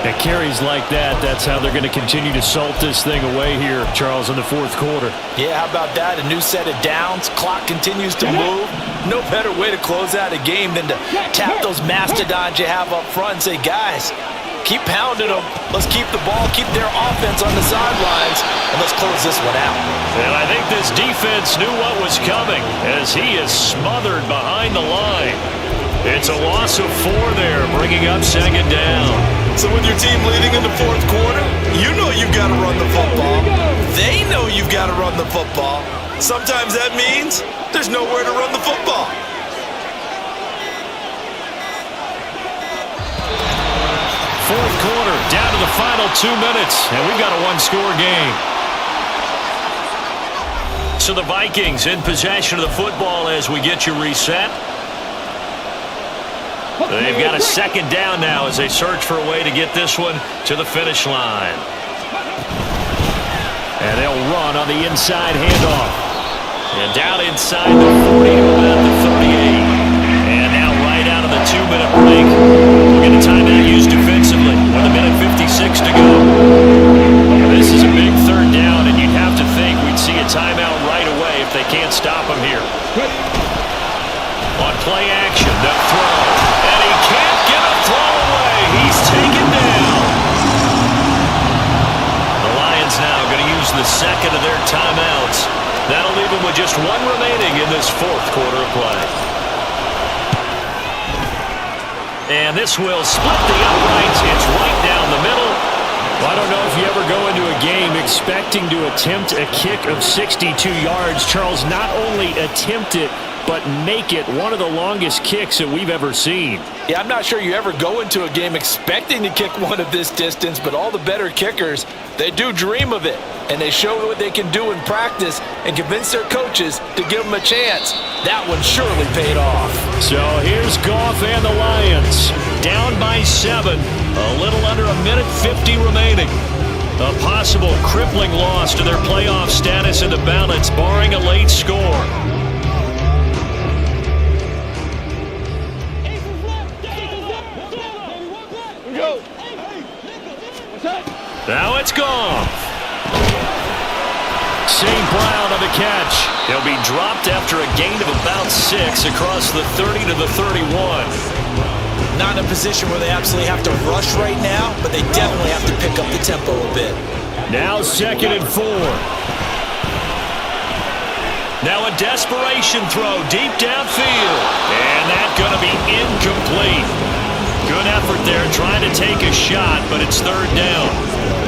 At carries like that, that's how they're going to continue to salt this thing away here, Charles, in the 4th quarter. Yeah, how about that? A new set of downs. Clock continues to move. No better way to close out a game than to tap those mastodons you have up front and say, guys, keep pounding them. Let's keep the ball, keep their offense on the sidelines, and let's close this one out. And I think this defense knew what was coming as he is smothered behind the line. It's a loss of 4 there, bringing up 2nd down. So with your team leading in the 4th quarter, you know you've got to run the football. They know you've got to run the football. Sometimes that means there's nowhere to run the football. 4th quarter, down to the final 2 minutes, and we've got a 1-score game. So the Vikings in possession of the football as we get you reset. They've got a 2nd down now as they search for a way to get this one to the finish line. And they'll run on the inside handoff. And down inside the 40 to about the 38. And now right out of the 2-minute break, we'll get a timeout used defensively with 1:56 to go. This is a big 3rd down, and you'd have to think we'd see a timeout right away if they can't stop them here. On play action, they'll throw. And he can't get a throw away. He's taken down. The Lions now going to use the 2nd of their timeouts. That'll leave them with just 1 remaining in this 4th quarter of play. And this will split the uprights. It's right down the middle. Well, I don't know if you ever go into a game expecting to attempt a kick of 62 yards. Charles, not only attempt it, but make it one of the longest kicks that we've ever seen. Yeah, I'm not sure you ever go into a game expecting to kick one of this distance, but all the better kickers, they do dream of it. And they show what they can do in practice and convince their coaches to give them a chance. That one surely paid off. So here's Goff and the Lions. Down by 7. A little under 1:50 remaining. A possible crippling loss to their playoff status in the balance, barring a late score. Now it's Goff. St. Brown on the catch. He'll be dropped after a gain of about 6 across the 30 to the 31. Not in a position where they absolutely have to rush right now, but they definitely have to pick up the tempo a bit. Now 2nd and 4. Now a desperation throw deep downfield. And that's going to be incomplete. Good effort there trying to take a shot, but it's 3rd down.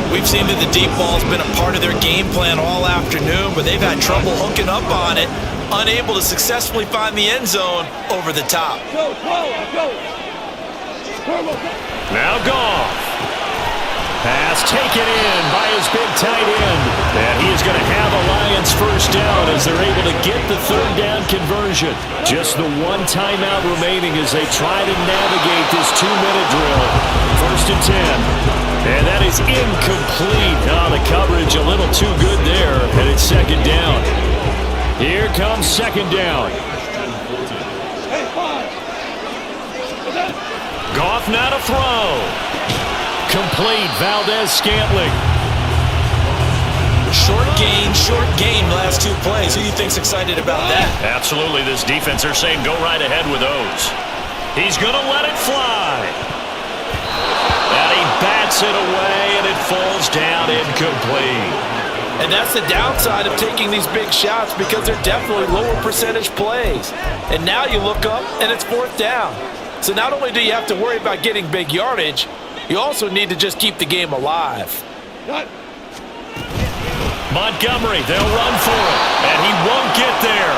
We've seen that the deep ball's been a part of their game plan all afternoon, but they've had trouble hooking up on it, unable to successfully find the end zone over the top. Now Goff. Pass taken in by his big tight end. And he is going to have a Lions first down as they're able to get the 3rd down conversion. Just the 1 timeout remaining as they try to navigate this 2-minute drill. 1st and 10. And that is incomplete. Oh, the coverage a little too good there. And it's 2nd down. Here comes 2nd down. Goff now to throw. Complete. Valdez-Scantling. Short gain last 2 plays. Who do you think's excited about that? Absolutely. This defense are saying go right ahead with those. He's going to let it fly. And he bats it away, and it falls down incomplete. And that's the downside of taking these big shots because they're definitely lower percentage plays. And now you look up, and it's 4th down. So not only do you have to worry about getting big yardage, you also need to just keep the game alive. Montgomery, they'll run for it, and he won't get there.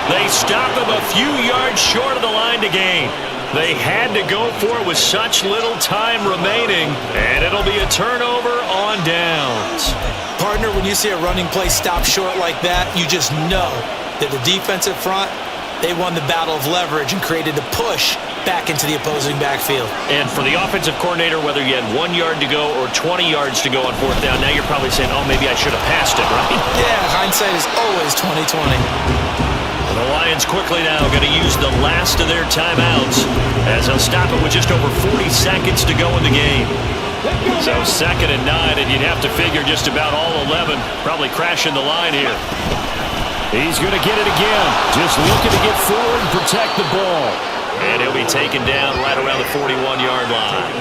They stop him a few yards short of the line to gain. They had to go for it with such little time remaining, and it'll be a turnover on downs. Partner, when you see a running play stop short like that, you just know that the defensive front, they won the battle of leverage and created a push back into the opposing backfield. And for the offensive coordinator, whether you had 1 yard to go or 20 yards to go on fourth down, now you're probably saying, oh, maybe I should have passed it, right? Yeah, hindsight is always 20/20. The Lions quickly now going to use the last of their timeouts as they'll stop it with just over 40 seconds to go in the game. So 2nd and 9, and you'd have to figure just about all 11 probably crashing the line here. He's going to get it again. Just looking to get forward and protect the ball. And he'll be taken down right around the 41-yard line.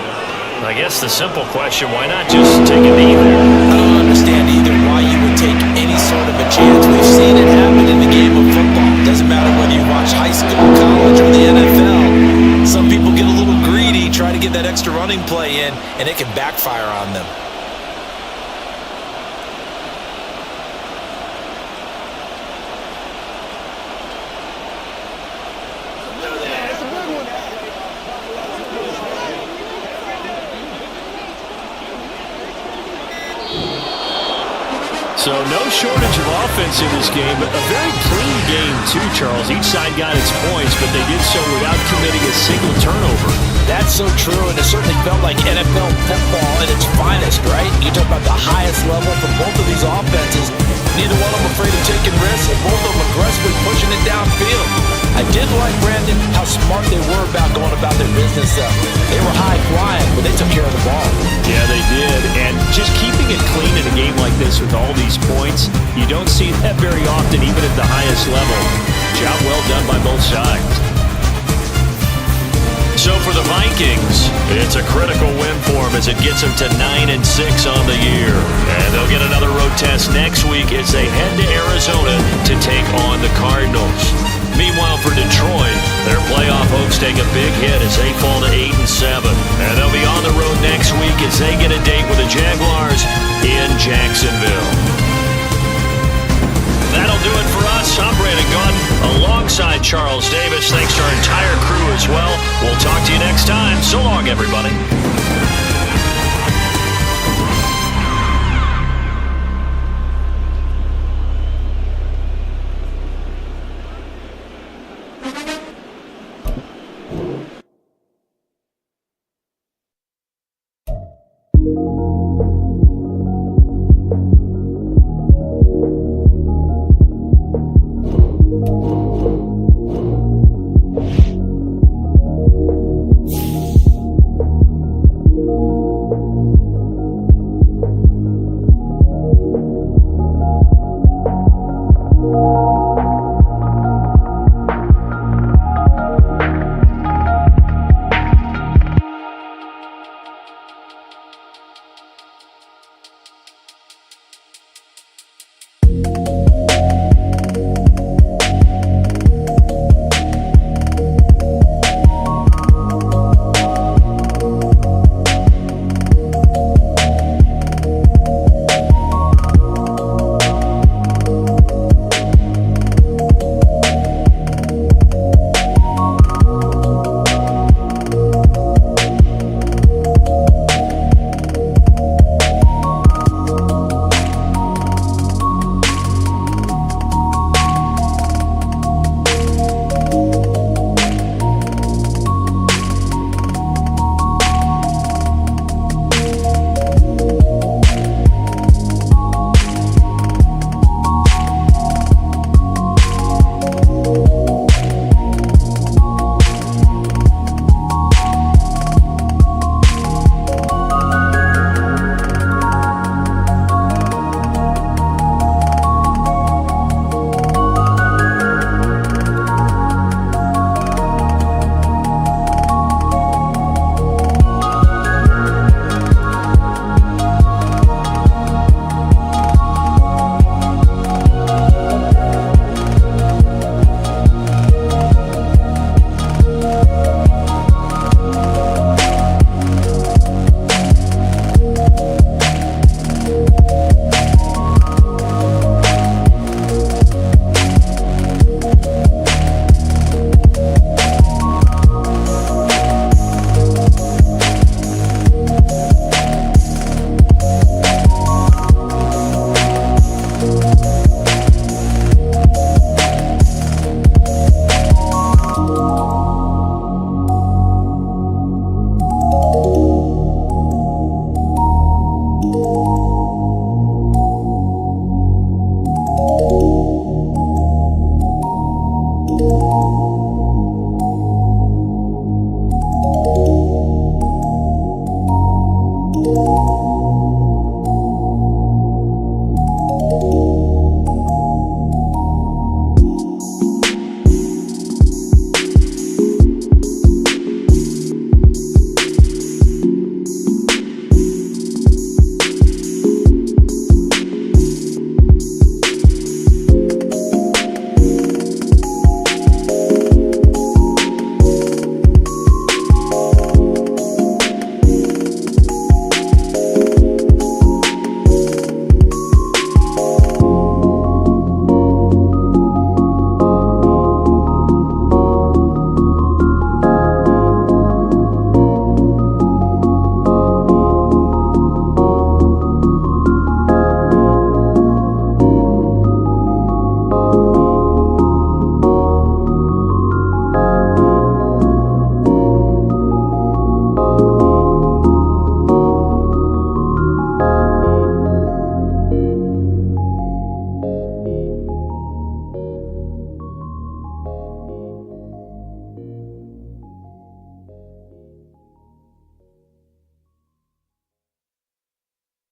I guess the simple question, why not just take a knee there? I don't understand either why you would take any sort of a chance. We've seen it happen in the game of football. Doesn't matter whether you watch high school, college, or the NFL. Some people get a little greedy, try to get that extra running play in, and it can backfire on them. So no shortage of offense in this game, but a very clean game too, Charles. Each side got its points, but they did so without committing a single turnover. That's so true, and it certainly felt like NFL football at its finest, right? You talk about the highest level for both of these offenses. Neither one of them afraid of taking risks, and both of them aggressively pushing it downfield. I did like, Brandon, how smart they were about going about their business. They were high-flying, but they took care of the ball. Yeah, they did, and just keeping it clean in a game like this with all these points, you don't see that very often, even at the highest level. Job well done by both sides. So for the Vikings, it's a critical win for them as it gets them to 9-6 on the year. And they'll get another road test next week as they head to Arizona to take on the Cardinals. Meanwhile, for Detroit, their playoff hopes take a big hit as they fall to 8-7. And they'll be on the road next week as they get a date with the Jaguars in Jacksonville. That'll do it for us. I'm Brandon Gaudin alongside Charles Davis. Thanks to our entire crew as well. We'll talk to you next time. So long, everybody.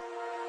Cowboys.